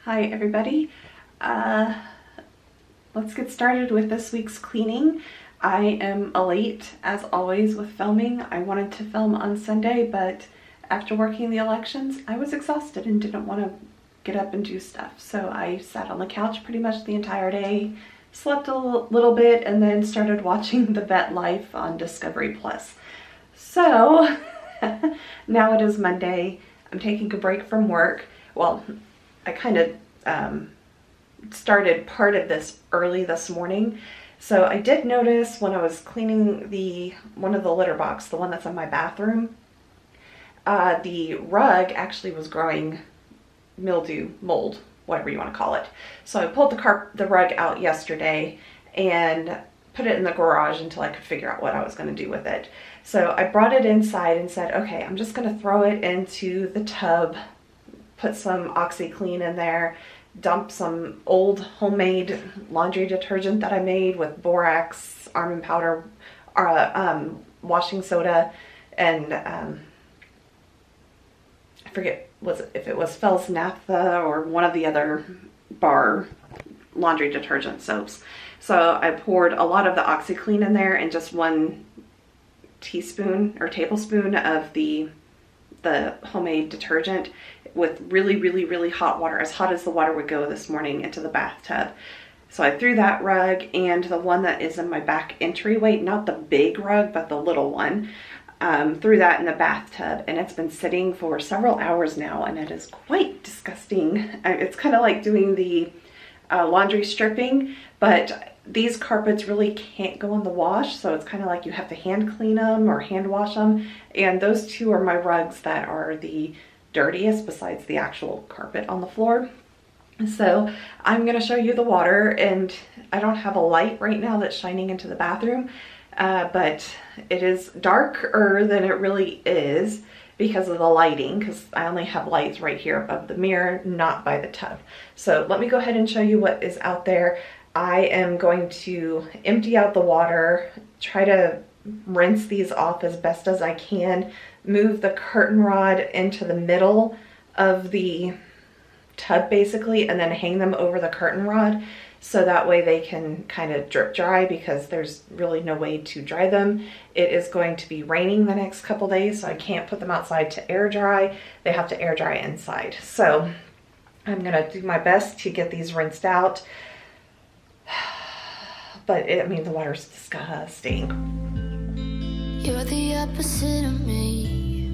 Hi everybody. Let's get started with this week's cleaning. I am late as always with filming. I wanted to film on Sunday, but after working the elections, I was exhausted and didn't want to get up and do stuff. So I sat on the couch pretty much the entire day, slept a little bit, and then started watching The Vet Life on Discovery Plus. So now it is Monday. I'm taking a break from work. Well, I kind of started part of this early this morning. So I did notice when I was cleaning one of the litter box, the one that's in my bathroom, the rug actually was growing mildew, mold, whatever you want to call it. So I pulled the rug out yesterday and put it in the garage until I could figure out what I was going to do with it. So I brought it inside and said, okay, I'm just going to throw it into the tub, put some OxyClean in there, dump some old homemade laundry detergent that I made with borax, almond powder, washing soda, and I forget if it was Fel's Naphtha or one of the other bar laundry detergent soaps. So I poured a lot of the OxyClean in there and just 1 teaspoon or tablespoon of the homemade detergent with really hot water, as hot as the water would go this morning, into the bathtub. So I threw that rug and the one that is in my back entryway, not the big rug, but the little one, threw that in the bathtub, and it's been sitting for several hours now, and it is quite disgusting. It's kind of like doing the laundry stripping, but these carpets really can't go in the wash, so it's kind of like you have to hand clean them or hand wash them, and those two are my rugs that are the dirtiest besides the actual carpet on the floor. So I'm going to show you the water, and I don't have a light right now that's shining into the bathroom, but it is darker than it really is because of the lighting, because I only have lights right here above the mirror, not by the tub. So let me go ahead and show you what is out there. I am going to empty out the water, try to rinse these off as best as I can, move the curtain rod into the middle of the tub basically, and then hang them over the curtain rod so that way they can kind of drip dry, because there's really no way to dry them. It is going to be raining the next couple days, so I can't put them outside to air dry. They have to air dry inside. So I'm gonna do my best to get these rinsed out. But I mean, the water's disgusting. You're the opposite of me,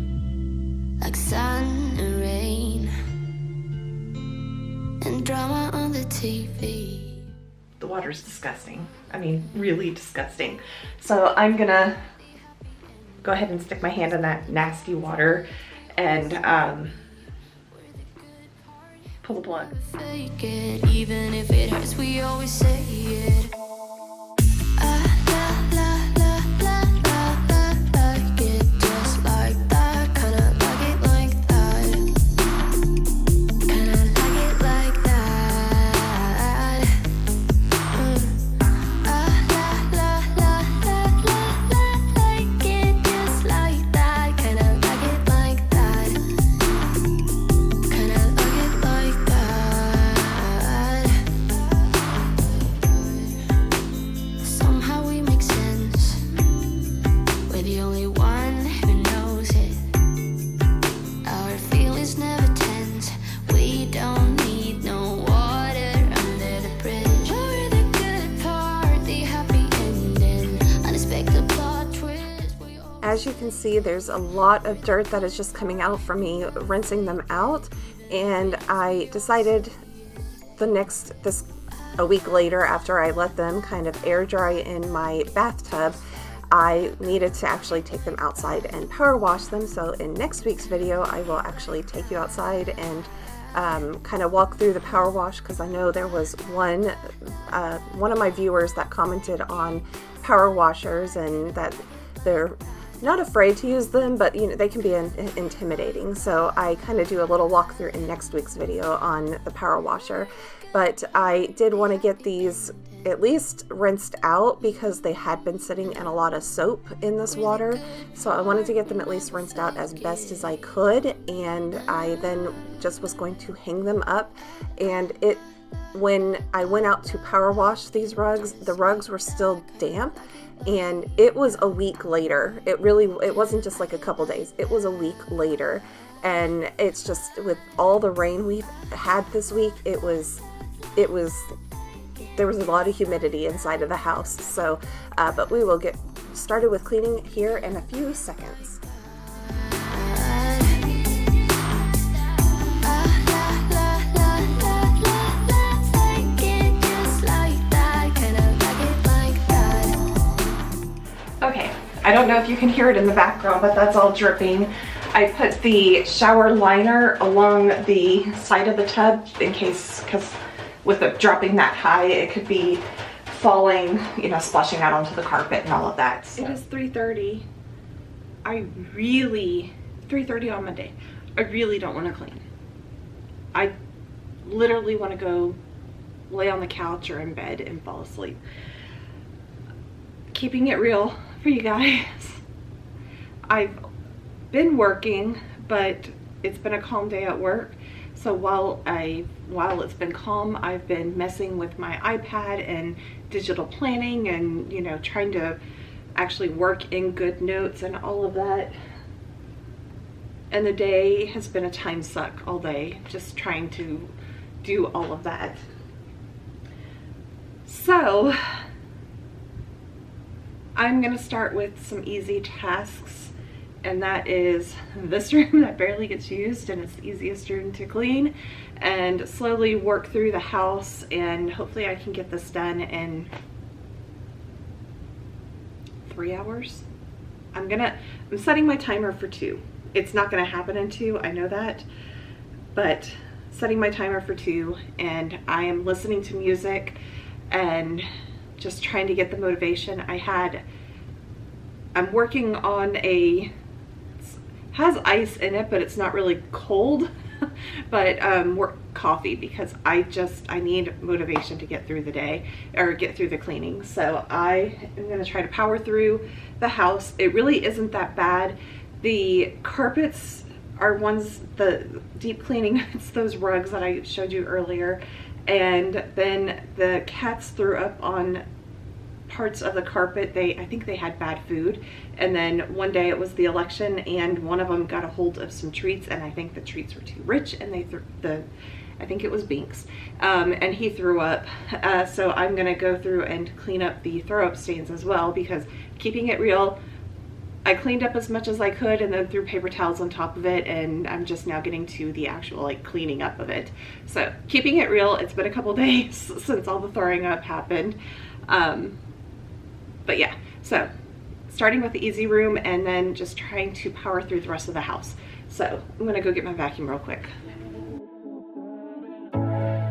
like sun and rain, and drama on the TV. The water's disgusting. I mean, really disgusting. So I'm gonna go ahead and stick my hand in that nasty water and pull the plug. Fake it, even if it hurts, we always say it. As you can see, there's a lot of dirt that is just coming out from me rinsing them out, and I decided a week later, after I let them kind of air dry in my bathtub, I needed to actually take them outside and power wash them. So in next week's video, I will actually take you outside and kind of walk through the power wash, because I know there was one of my viewers that commented on power washers and that they're not afraid to use them, but you know, they can be intimidating. So I kind of do a little walkthrough in next week's video on the power washer. But I did want to get these at least rinsed out because they had been sitting in a lot of soap in this water. So I wanted to get them at least rinsed out as best as I could, and I then just was going to hang them up. And when I went out to power wash these rugs, the rugs were still damp, and it was a week later. It wasn't just like a couple days, it was a week later. And it's just, with all the rain we've had this week, there was a lot of humidity inside of the house. So, but we will get started with cleaning here in a few seconds. Okay, I don't know if you can hear it in the background, but that's all dripping. I put the shower liner along the side of the tub in case, because with it dropping that high, it could be falling, splashing out onto the carpet and all of that. So. It is 3:30. 3:30 on Monday. I really don't want to clean. I literally want to go lay on the couch or in bed and fall asleep. Keeping it real for you guys. I've been working, but it's been a calm day at work. So while it's been calm, I've been messing with my iPad and digital planning and, trying to actually work in good notes and all of that. And the day has been a time suck all day, just trying to do all of that. So I'm gonna start with some easy tasks, and that is this room that barely gets used, and it's the easiest room to clean, and slowly work through the house, and hopefully I can get this done in 3 hours. I'm setting my timer for 2. It's not gonna happen in 2, I know that, but setting my timer for 2, and I am listening to music and just trying to get the motivation. I'm working on has ice in it, but it's not really cold, but coffee, because I need motivation to get through the day, or get through the cleaning. So I am going to try to power through the house. It really isn't that bad. The carpets are the deep cleaning, it's those rugs that I showed you earlier, and then the cats threw up on parts of the carpet. I think they had bad food, and then one day it was the election, and one of them got a hold of some treats, and I think the treats were too rich, and I think it was Binks, and he threw up. So I'm gonna go through and clean up the throw up stains as well, because keeping it real, I cleaned up as much as I could and then threw paper towels on top of it, and I'm just now getting to the actual cleaning up of it. So keeping it real, it's been a couple days since all the throwing up happened. But yeah, so starting with the easy room and then just trying to power through the rest of the house. So I'm gonna go get my vacuum real quick.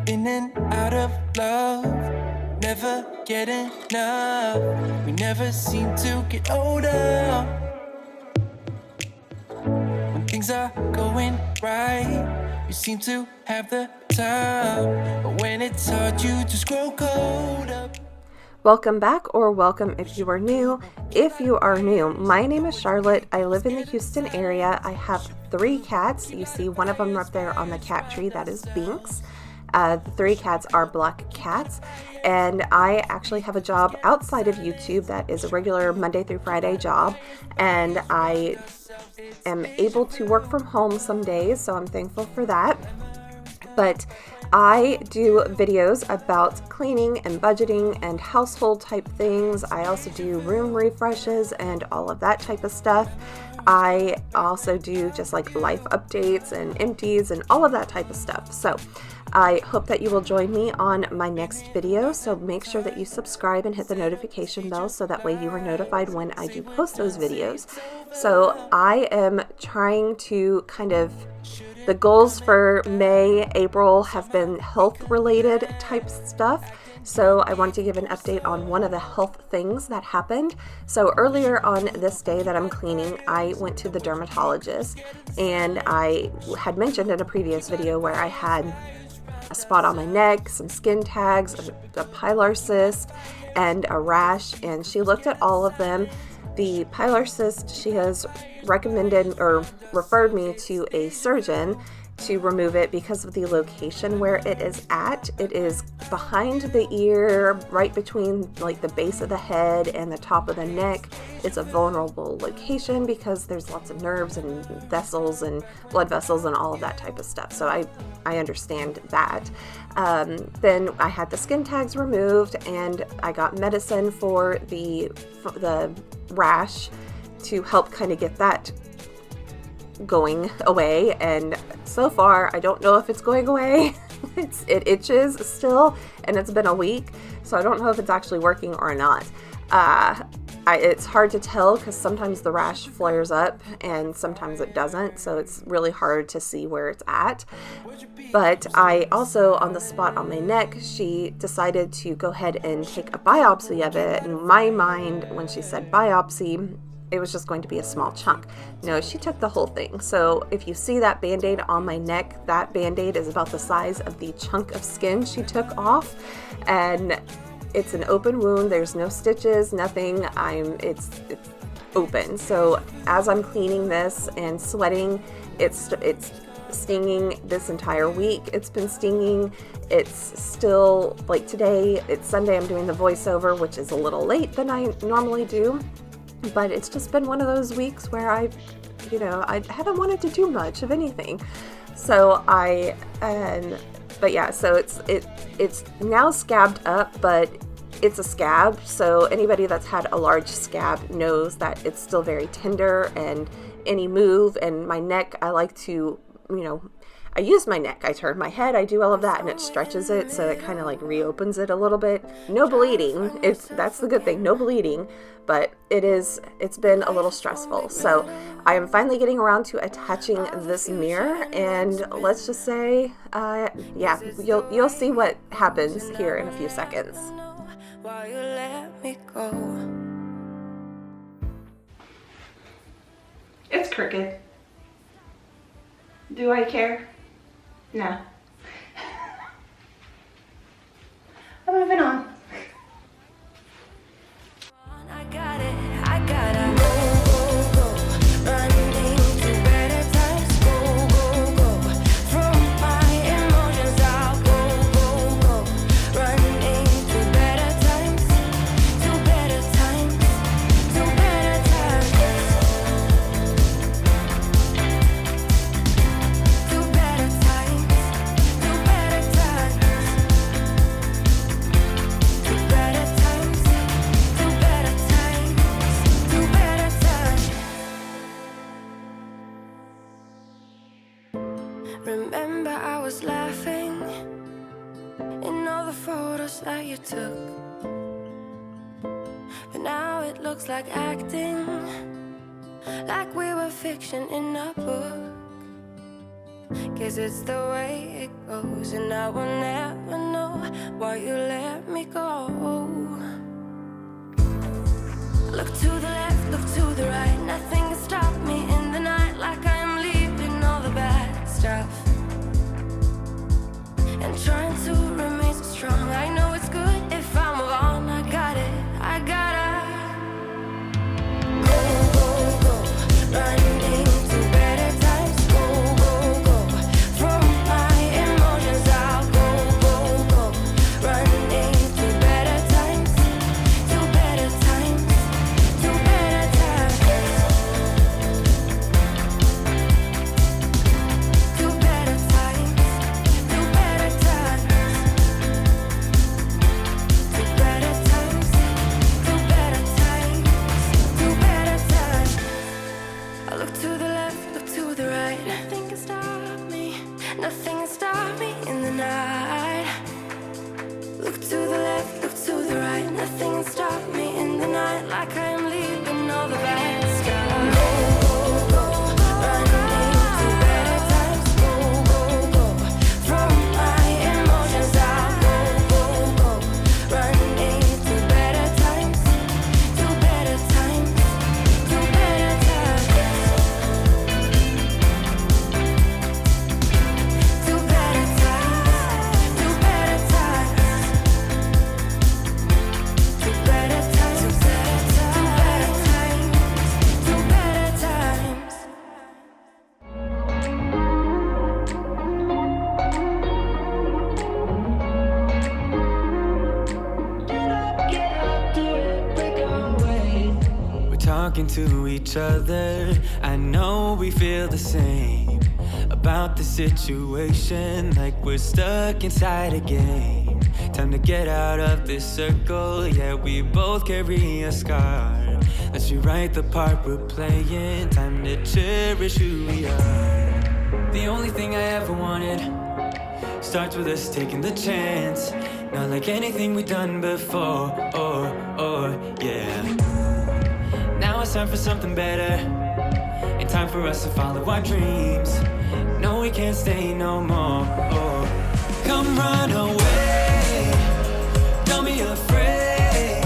In and out of love, never get enough. We never seem to get older. When things are going right, you seem to have the time. But when it's hard, you just grow cold up. Welcome back, or welcome if you are new. If you are new, my name is Charlotte. I live in the Houston area. I have 3 cats. You see one of them up there on the cat tree, that is Binks. The 3 cats are black cats, and I actually have a job outside of YouTube that is a regular Monday through Friday job, and I am able to work from home some days, so I'm thankful for that. But I do videos about cleaning and budgeting and household type things. I also do room refreshes and all of that type of stuff. I also do just life updates and empties and all of that type of stuff. So I hope that you will join me on my next video. So make sure that you subscribe and hit the notification bell so that way you are notified when I do post those videos. So I am trying to the goals for May, April have been health related type stuff. So I wanted to give an update on one of the health things that happened. So earlier on this day that I'm cleaning, I went to the dermatologist, and I had mentioned in a previous video where I had a spot on my neck, some skin tags, a pilar cyst, and a rash. And she looked at all of them. The pilar cyst, she has recommended or referred me to a surgeon to remove it because of the location where it is at. It is behind the ear, right between like the base of the head and the top of the neck. It's a vulnerable location because there's lots of nerves and vessels and blood vessels and all of that type of stuff. So I understand that. Then I had the skin tags removed, and I got medicine for the rash to help kind of get that going away. And so far, I don't know if it's going away. It itches still, and it's been a week, so I don't know if it's actually working or not. It's hard to tell because sometimes the rash flares up and sometimes it doesn't, so it's really hard to see where it's at. But I also, on the spot on my neck, she decided to go ahead and take a biopsy of it. In my mind, when she said biopsy, it was just going to be a small chunk. No, she took the whole thing. So if you see that Band-Aid on my neck, that Band-Aid is about the size of the chunk of skin she took off. And it's an open wound. There's no stitches, nothing. It's open. So as I'm cleaning this and sweating, it's stinging this entire week. It's been stinging. It's still, like today, it's Sunday, I'm doing the voiceover, which is a little late than I normally do. But it's just been one of those weeks where I haven't wanted to do much of anything. So so it's now scabbed up, but it's a scab. So anybody that's had a large scab knows that it's still very tender, and any move, and my neck, I like to, I use my neck, I turn my head, I do all of that, and it stretches it, so it kind of like reopens it a little bit. No bleeding. That's the good thing. No bleeding, but it's been a little stressful. So I am finally getting around to attaching this mirror, and let's just say, you'll see what happens here in a few seconds. Why you let me go? It's crooked. Do I care? No. I'm moving on. I got it. I gotta go. Running to better times. Go. From my emotions, I'll go. Running to better times. To better times. To better times. To better times. To better times. To better times. To better times. To better times. Remember, I was laughing in all the photos that you took, but now it looks like acting, like we were fiction in a book. Guess it's the way it goes, and I will never know why you let me go. Look to the left, look to the right, nothing can stop me in the night, like I am leaving all the bad stuff and trying to remain so strong. I know it's good if I move on. I got it, I gotta go. Running to better times. Go. From my emotions, I'll go. Running to better times. To better times. To better times. To better times. To better times. talking to each other. I know we feel the same about the situation, like we're stuck inside a game. Time to get out of this circle, yeah, we both carry a scar. Let's rewrite the part we're playing, time to cherish who we are. The only thing I ever wanted starts with us taking the chance. Not like anything we've done before, yeah. Now it's time for something better, and time for us to follow our dreams. No, we can't stay no more. Come run away, don't be afraid,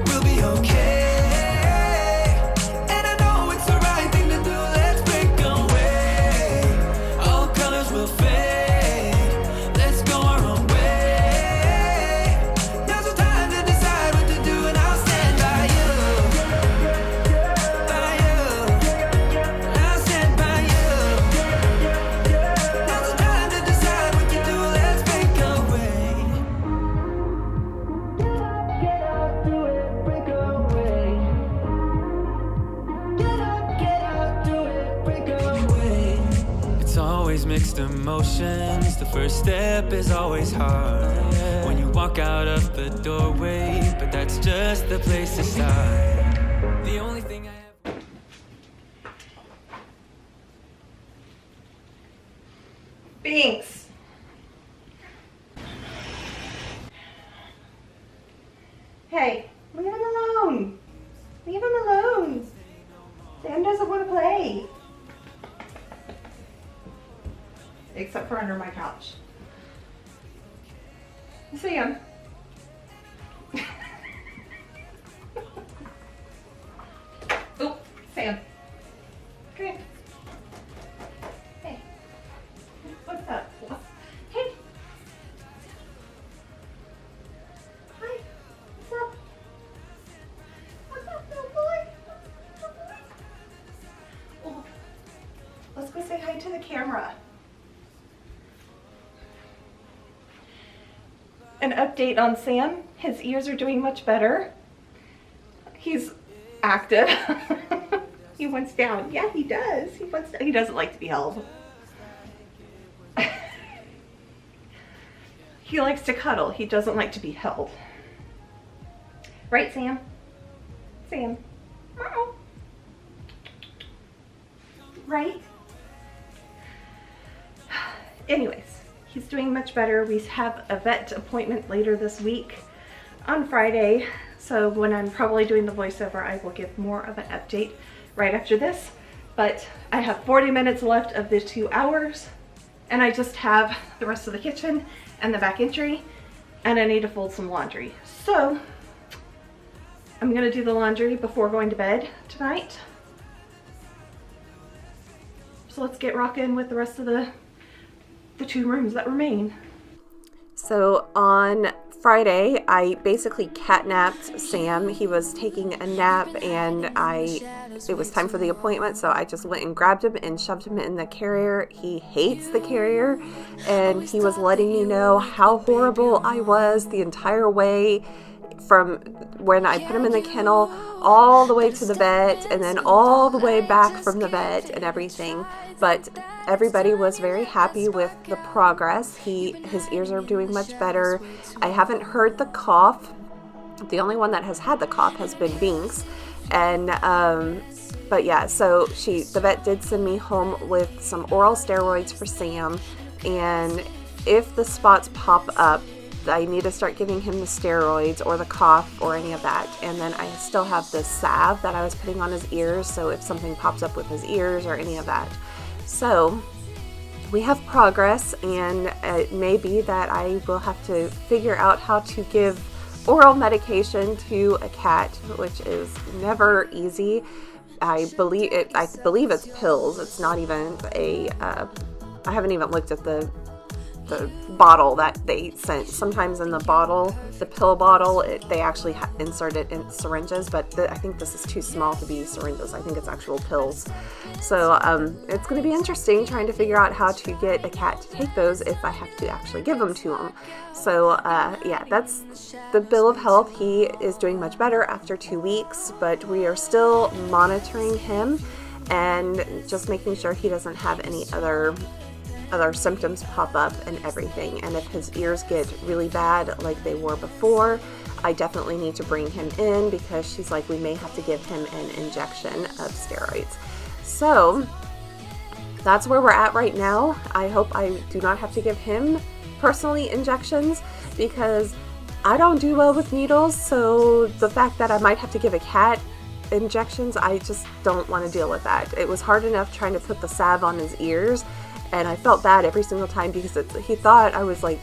we'll be okay. And I know it's the right thing to do, let's break away. All colors will fade, let's go our own way. Now's the time to decide what to do, and I'll stand by you. By you, I'll stand by you. Now's the time to decide what to do, let's break away. Get up, do it, break away. Get up, do it, break away. It's always mixed emotions. The first step is always hard when you walk out of the doorway, but that's just the place to start. The only thing I have. Binks. Hey, leave him alone. Leave him alone. Sam doesn't want to play. Except for under my couch. Sam. Oh, Sam. Come here. Hey. What's up? Hey. Hi. What's up? What's up, little boy? Little boy? Oh, let's go say hi to the camera. An update on Sam. His ears are doing much better. He's active. He wants down. Yeah, he does. He doesn't like to be held. He likes to cuddle. He doesn't like to be held. Right, Sam? Sam. Meow. Right? Anyways, he's doing much better. We have a vet appointment later this week on Friday. So when I'm probably doing the voiceover, I will give more of an update right after this. But I have 40 minutes left of the 2 hours, and I just have the rest of the kitchen and the back entry, and I need to fold some laundry. So I'm gonna do the laundry before going to bed tonight. So let's get rocking with the rest of the 2 rooms that remain. So on Friday, I basically catnapped Sam. He was taking a nap, and it was time for the appointment, so I just went and grabbed him and shoved him in the carrier. He hates the carrier, and he was letting me know how horrible I was the entire way from when I put him in the kennel all the way to the vet, and then all the way back from the vet and everything. But everybody was very happy with the progress. His ears are doing much better. I haven't heard the cough. The only one that has had the cough has been Binks. And but yeah, so the vet did send me home with some oral steroids for Sam, and if the spots pop up, I need to start giving him the steroids or the cough or any of that. And then I still have this salve that I was putting on his ears, so if something pops up with his ears or any of that. So we have progress, and it may be that I will have to figure out how to give oral medication to a cat, which is never easy. I believe it's pills. It's not even I haven't even looked at the the bottle that they sent. Sometimes in the bottle, the pill bottle, they actually insert it in syringes, but I think this is too small to be syringes. I think it's actual pills. So it's going to be interesting trying to figure out how to get a cat to take those if I have to actually give them to him. So yeah, that's the bill of health. He is doing much better after 2 weeks, but we are still monitoring him and just making sure he doesn't have any other symptoms pop up and everything. And if his ears get really bad like they were before, I definitely need to bring him in, because she's like, we may have to give him an injection of steroids. So that's where we're at right now. I hope I do not have to give him personally injections, because I don't do well with needles. So the fact that I might have to give a cat injections, I just don't want to deal with that. It was hard enough trying to put the salve on his ears, and I felt bad every single time because he thought I was like,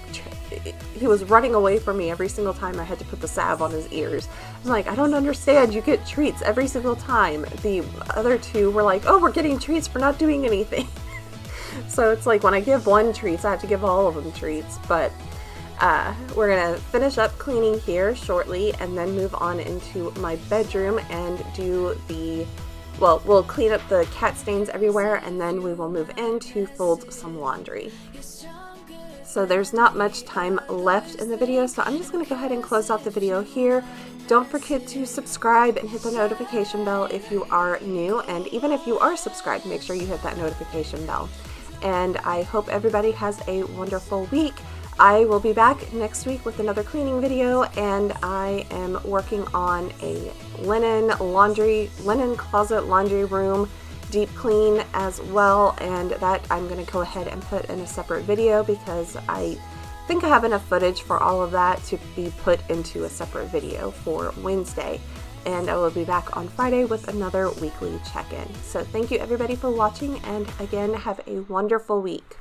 he was running away from me every single time I had to put the salve on his ears. I'm like, I don't understand. You get treats every single time. The other two were like, oh, we're getting treats for not doing anything. So it's like when I give one treats, I have to give all of them treats. But we're going to finish up cleaning here shortly and then move on into my bedroom and do we'll clean up the cat stains everywhere, and then we will move in to fold some laundry. So there's not much time left in the video, so I'm just going to go ahead and close out the video here. Don't forget to subscribe and hit the notification bell if you are new, and even if you are subscribed, make sure you hit that notification bell. And I hope everybody has a wonderful week. I will be back next week with another cleaning video, and I am working on a linen closet laundry room deep clean as well, and that I'm going to go ahead and put in a separate video because I think I have enough footage for all of that to be put into a separate video for Wednesday. And I will be back on Friday with another weekly check-in. So thank you everybody for watching, and again, have a wonderful week.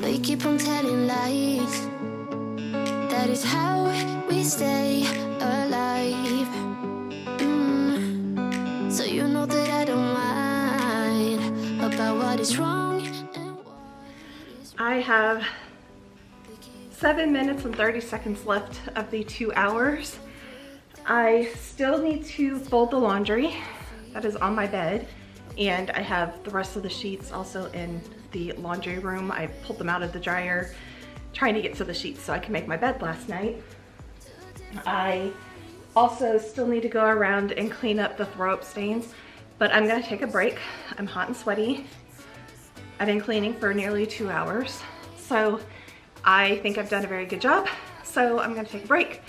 They keep on telling lies. That is how we stay alive. So you know that I don't mind about what is wrong and what is right. I have 7 minutes and 30 seconds left of the 2 hours. I still need to fold the laundry that is on my bed, and I have the rest of the sheets also in the laundry room. I pulled them out of the dryer trying to get to the sheets so I can make my bed last night. I also still need to go around and clean up the throw up stains, but I'm gonna take a break. I'm hot and sweaty. I've been cleaning for nearly 2 hours, so I think I've done a very good job. So I'm gonna take a break,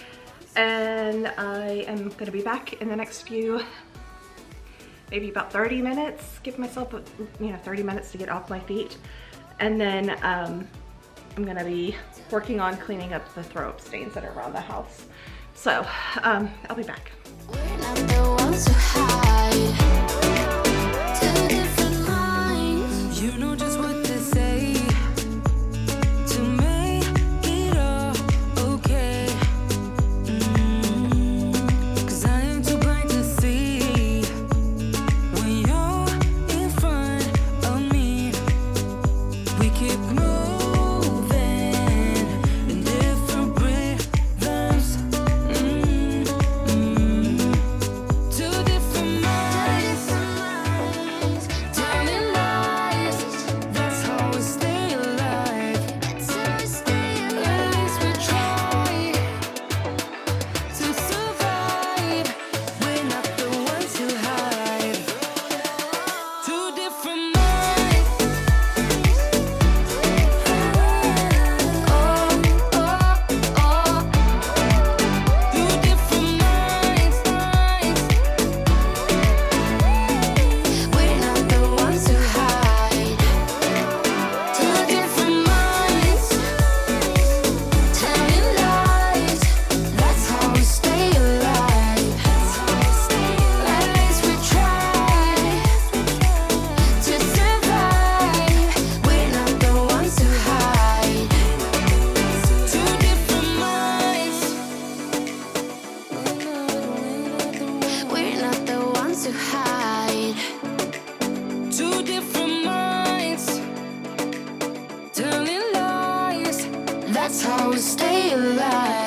and I am gonna be back in the next few, maybe about 30 minutes, give myself 30 minutes to get off my feet. And then I'm gonna be working on cleaning up the throw up stains that are around the house. So I'll be back. We're not the ones to hide. Two different minds. You know just what to say to make it all okay. 'Cause I ain't too blind to see when you're in front of me. We keep moving in different rhythms. Two different to stay alive.